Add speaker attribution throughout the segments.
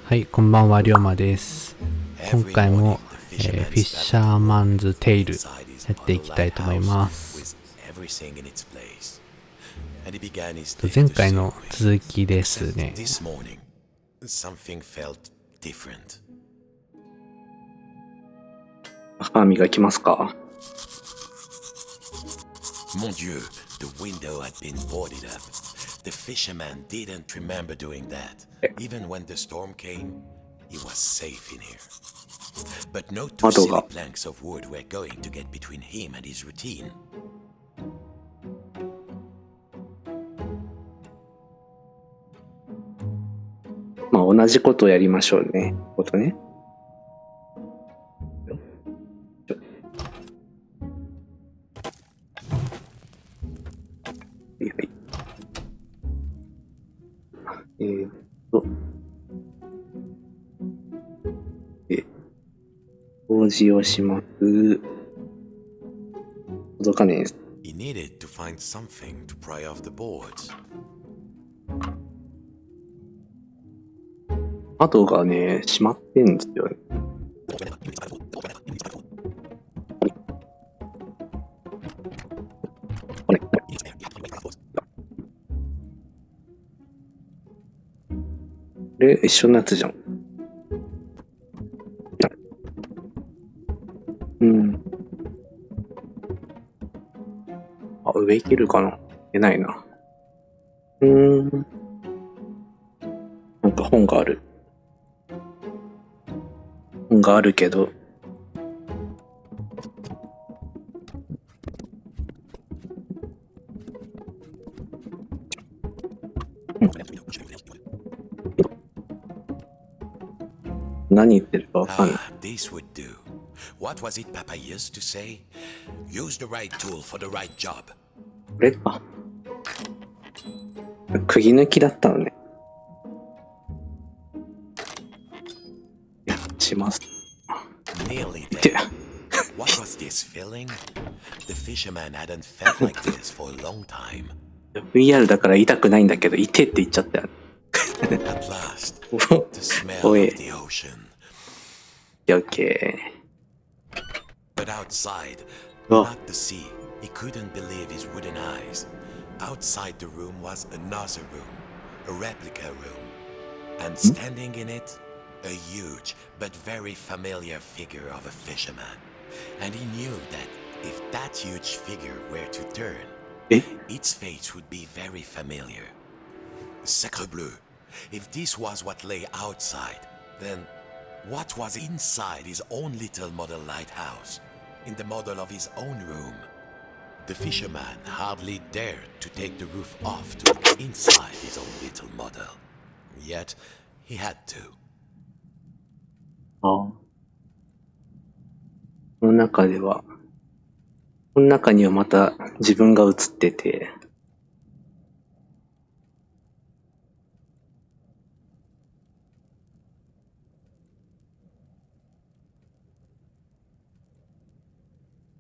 Speaker 1: はい、こんばんは、りょうまです。今回も、フィッシャーマンズテイルやっていきたいと思います。前回の続きですね。
Speaker 2: 歯磨きますか
Speaker 3: Mon Dieu, the window had been boarded up. The fisherman didn't remember doing that. Even when the storm came, he was safe in here. But no two silly planks of wood were going to get between him and his routine.
Speaker 2: まあ同じことをやりましょうね。ことね。はいはい。掃除をします。届かねえです。
Speaker 3: He needed to find something to pry off the boards.
Speaker 2: 窓がね、閉まってんですよね。一緒のやつじゃん。あ、上行けるかな？いけないな。なんか本がある。本があるけど。何言ってるかわかんない。
Speaker 3: This would do. What was it Papa used to say? Use the right tool for the right job.
Speaker 2: これか。釘抜きだったのね。します。
Speaker 3: Nearly there. What was this feeling? The fisherman hadn't felt like this for a long time.
Speaker 2: VR だから痛くないんだけど、痛って言っちゃったよ。
Speaker 3: At last, the smell of the ocean.
Speaker 2: Okay.
Speaker 3: But outside, not the sea, he couldn't believe his wooden eyes. Outside the room was another room, a replica room. And standing in it, a huge but very familiar figure of a fisherman. And he knew that if that huge figure were to turn, its face would be very familiar. Sacre bleu. If this was what lay outside, then what was inside his own little model lighthouse, in the model of his own room? The fisherman hardly dared to take the roof off to look inside his own little model. Yet, he had to.
Speaker 2: この中では、この中にはまた自分が映ってて、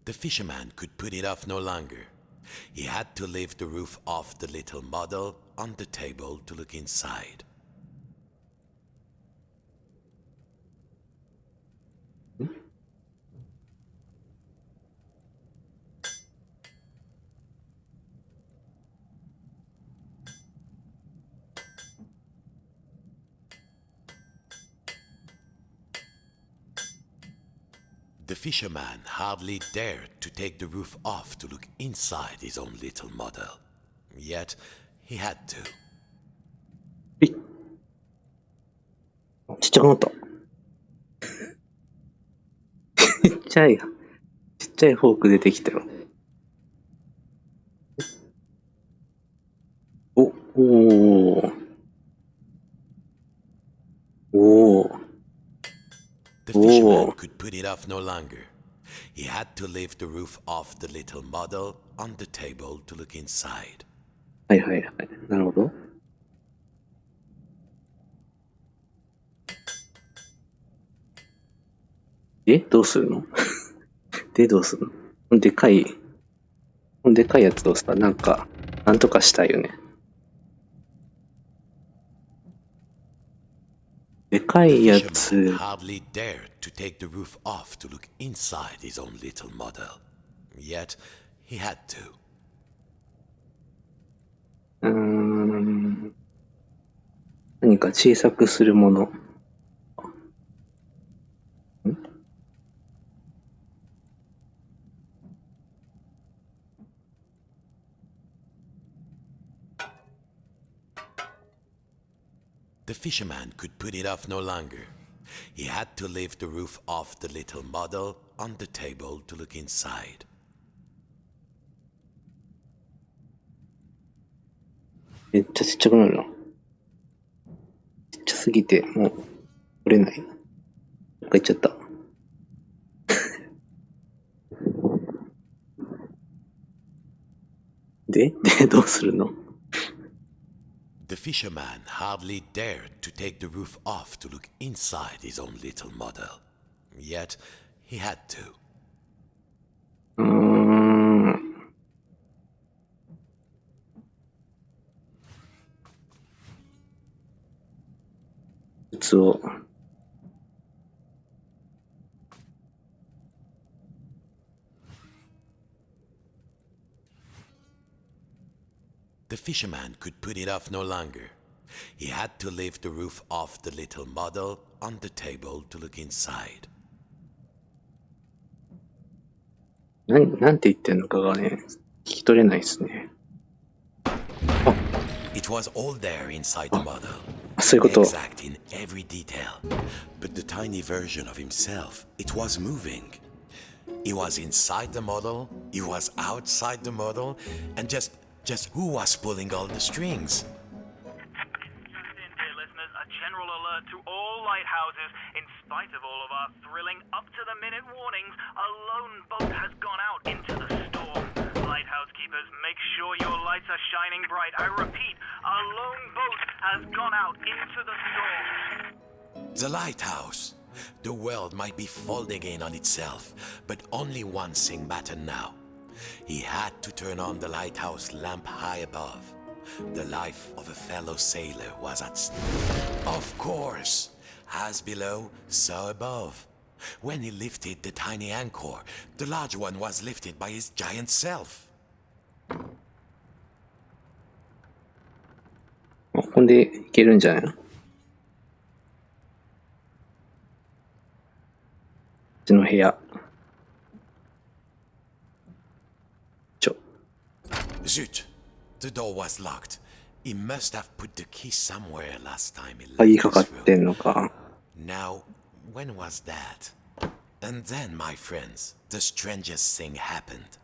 Speaker 3: The fisherman could put it off no longer. He had to lift the roof off the little model on the table to look inside. The fisherman hardly dared to take the roof off to look inside his own little model. Yet, he had to.
Speaker 2: ちっちゃくなった。ちっちゃいフォーク出てきたよ。
Speaker 3: The fisherman could put it off no longer. He had to lift the roof off the little model on the table to look inside.
Speaker 2: はいはいはい。なるほど。どうするのどうするのでかいやつをさ、なんとかしたいよね。でかい
Speaker 3: The
Speaker 2: や
Speaker 3: fisherman
Speaker 2: つ、
Speaker 3: hardly dared to take the roof off to look inside his own little model. Yet he had to.
Speaker 2: 何か小さくするもの。
Speaker 3: The fisherman could put it off no longer. He had to lift the roof off the little model on the table to look inside.
Speaker 2: めっちゃちっちゃくなるな。ちっちゃすぎて、もう、取れない。どっか行っちゃった。で、どうするの？
Speaker 3: The fisherman hardly dared to take the roof off to look inside his own little model. Yet he had to.
Speaker 2: 靴を、
Speaker 3: The fisherman could put it off no longer. He had to lift the roof off the little model on the table to look inside.
Speaker 2: なんて言ってんのかがね、聞き取れないですね。
Speaker 3: It was all there inside the model.
Speaker 2: そういうこと。
Speaker 3: Exact in every detail. But the tiny version of himself, it was moving. He was inside the model, he was outside the model, and just who was pulling all the strings?
Speaker 4: Dear listeners, a general alert to all lighthouses. In spite of all of our thrilling up-to-the-minute warnings, a lone boat has gone out into the storm. Lighthouse keepers, make sure your lights are shining bright. I repeat, a lone boat has gone out into the storm.
Speaker 3: The lighthouse. The world might be folding in on itself, but only one thing mattered now. He had to turn on the lighthouse lamp high above. The life of a fellow sailor was at stake. Of course, as below, so above. When he lifted the tiny anchor, the large one was lifted by his giant self.
Speaker 2: ここでいけるんじゃないの？こっちの部屋。
Speaker 3: Zut! The door was locked. He must have put the key somewhere last time he
Speaker 2: 鍵
Speaker 3: left
Speaker 2: かかっ
Speaker 3: this
Speaker 2: て
Speaker 3: room.
Speaker 2: んのか。
Speaker 3: Now, when was that? And then, my friends, the strangest thing happened.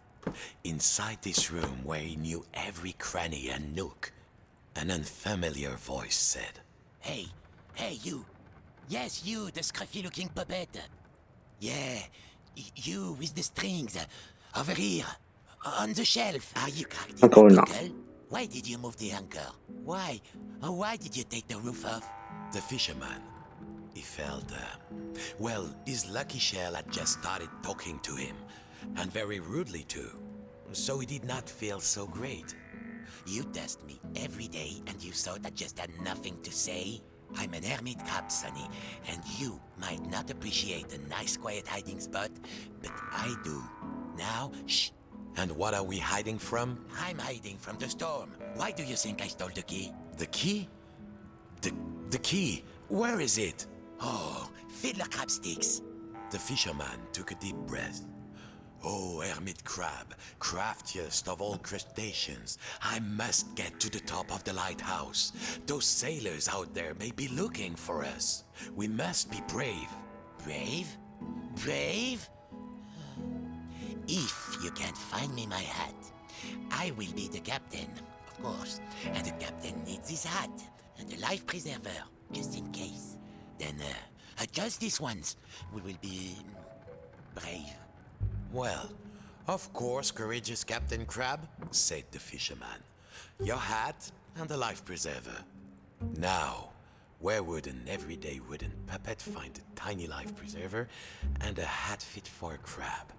Speaker 3: Inside this room where he knew every cranny and nook, an unfamiliar voice said,
Speaker 5: Hey, you. Yes, you, the scruffy-looking puppet. Yeah, you with the strings. Over here, on the shelf. Are you cracked in
Speaker 2: Anchor
Speaker 5: the
Speaker 2: na.
Speaker 5: pickle? Why did you move the anchor? Why? Why did you take the roof off?
Speaker 3: The fisherman. He felt, well, his lucky shell had just started talking to him, and very rudely too, so he did not feel so great.
Speaker 5: You test me every day and you thought I just had nothing to say? I'm an hermit crab, Sonny, and you might not appreciate a nice quiet hiding spot, but I do. Now, shh.
Speaker 3: And what are we hiding from?
Speaker 5: I'm hiding from the storm. Why do you think I stole the key?
Speaker 3: The key? The key? Where is it?
Speaker 5: Oh, fiddler crab sticks.
Speaker 3: The fisherman took a deep breath. Oh, hermit crab, craftiest of all crustaceans, I must get to the top of the lighthouse. Those sailors out there may be looking for us. We must be brave.
Speaker 5: Brave? Brave? If you can't find me my hat, I will be the captain, of course. And the captain needs his hat and a life preserver, just in case. Then, just this once, we will be brave.
Speaker 3: Well, of course, courageous Captain Crab, said the fisherman. Your hat and a life preserver. Now, where would an everyday wooden puppet find a tiny life preserver and a hat fit for a crab?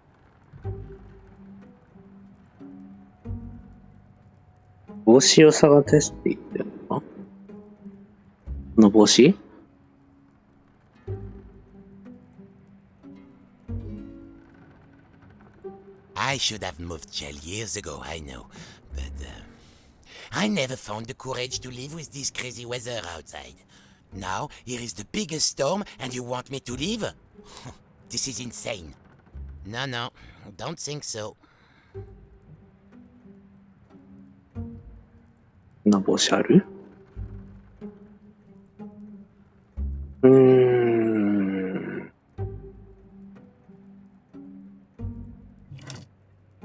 Speaker 2: 帽子を探すって言ってるのか？この帽子？
Speaker 5: I should have moved Shell years ago, I know. But, I never found the courage to live with this crazy weather outside. Now, here is the biggest storm, and you want me to leave? This is insane. No, don't think so.
Speaker 2: こんな帽子ある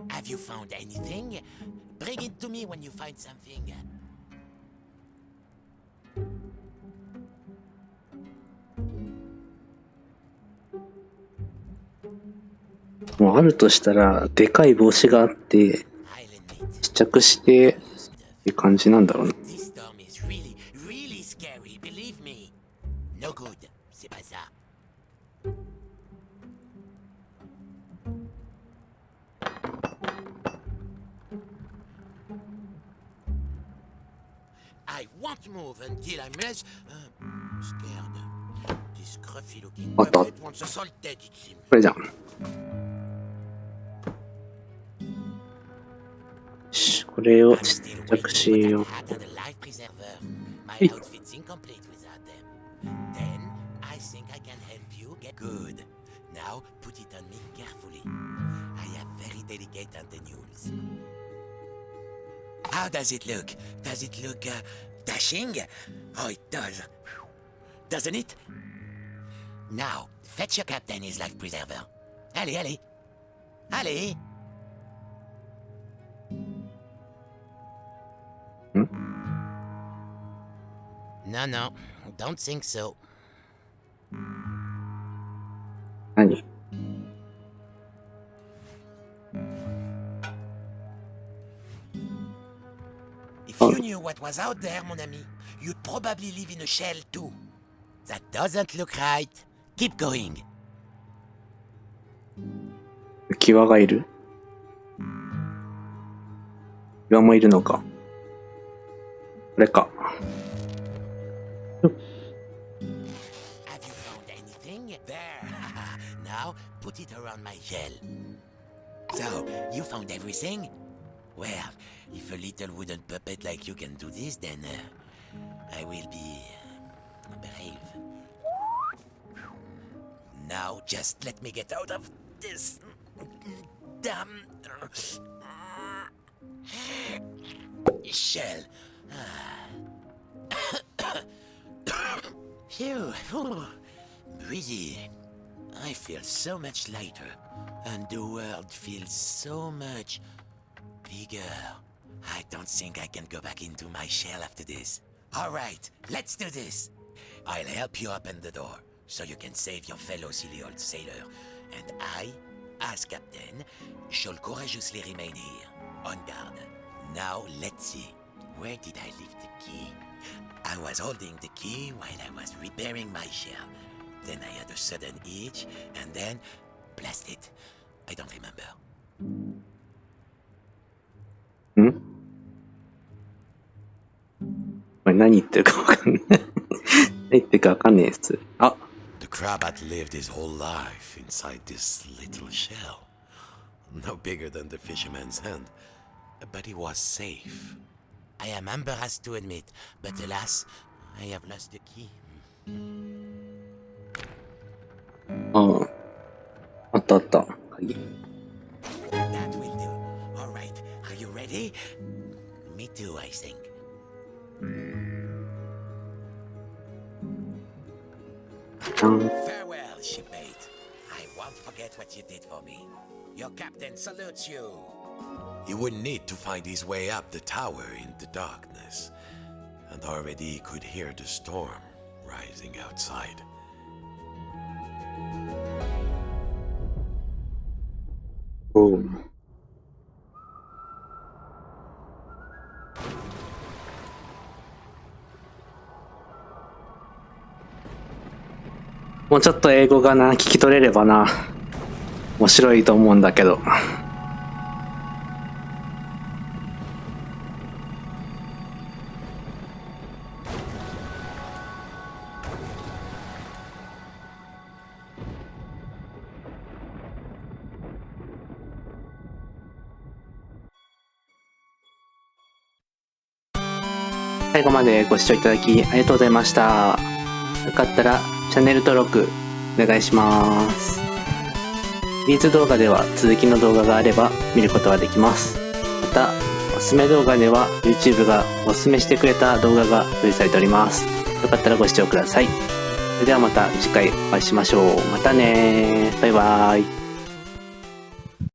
Speaker 5: Have you found anything? Bring it to me when you find something.
Speaker 2: もうあるとしたら、でかい帽子があって、
Speaker 5: I'll admit,
Speaker 2: 試着してって感じなんだろうな。
Speaker 5: this storm is really, really scary, believe me. No good, c'est pas ça. I won't move until I'm less scared. This scruffy looking puppet wants us all dead, it seems.
Speaker 2: これじゃん。よし、これを
Speaker 5: I'm
Speaker 2: 試
Speaker 5: still
Speaker 2: 着
Speaker 5: waiting
Speaker 2: し
Speaker 5: for
Speaker 2: よ
Speaker 5: that
Speaker 2: う。
Speaker 5: hat and a life preserver. My
Speaker 2: Hey.
Speaker 5: outfit's incomplete without them. Then I think I can help you get good. Now put it on me carefully. I have very delicate antennules. How does it look? Does it look dashing? Oh, it does. Doesn't it? Now, fetch your captain his life preserver. Allez, allez. Allez. No, don't think so.
Speaker 2: 何
Speaker 5: If you knew what was out there, mon ami, you'd probably live in a shell too. That doesn't look right. Keep going.
Speaker 2: 浮き輪がいる浮き輪もいるのか。これか。
Speaker 5: Have you found anything? There. Now put it around my shell. So, you found everything? Well, if a little wooden puppet like you can do this, then I will be brave. Now, just let me get out of this damn shell. Phew. Breathe. I feel so much lighter, and the world feels so much bigger. I don't think I can go back into my shell after this. All right, let's do this. I'll help you open the door, so you can save your fellow silly old sailor. And I, as captain, shall courageously remain here, on guard. Now, let's see. Where did I leave the key? I was holding the key while I was repairing my shell. Then I had a sudden itch, and then... blast it. I don't remember.
Speaker 2: んこれ何言ってるかわかんない。何言ってるかわかんないです。あ、
Speaker 3: The crab had lived his whole life inside this little shell. No bigger than the fisherman's hand. But he was safe.
Speaker 5: I am embarrassed to admit, but alas, I have lost the key.
Speaker 2: ああ。あったあった。鍵。
Speaker 5: That will do. All right, are you ready? Me too, I think.
Speaker 2: じゃん。
Speaker 5: Farewell, shipmate. I won't forget what you did for me. Your captain salutes you.
Speaker 3: He would need to find his way up the tower in the darkness. And already he could hear the storm rising outside.
Speaker 2: おう。もうちょっと英語がな、聞き取れればな、面白いと思うんだけど。最後までご視聴いただきありがとうございました。よかったらチャンネル登録お願いします。シリーズ動画では続きの動画があれば見ることができます。また、おすすめ動画では YouTube がおすすめしてくれた動画が表示されております。よかったらご視聴ください。それではまた次回お会いしましょう。またねー。バイバーイ。